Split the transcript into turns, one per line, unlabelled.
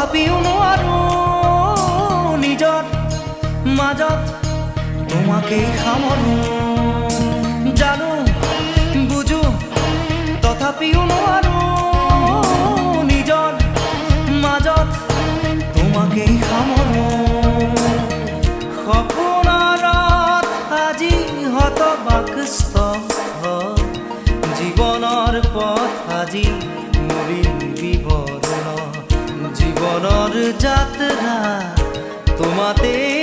তথাপিও নোৱাৰো নিজৰ মাজত তোমাকেই সামৰো জানো বুজো তথাপিও নোৱাৰো নিজৰ মাজত তোমাকেই সামৰো সপোনত আজি হতবাকস্থ জীৱনৰ পথ আজি মলিন বিৱৰণ জীৱনৰ যাত্ৰা তোমাতেই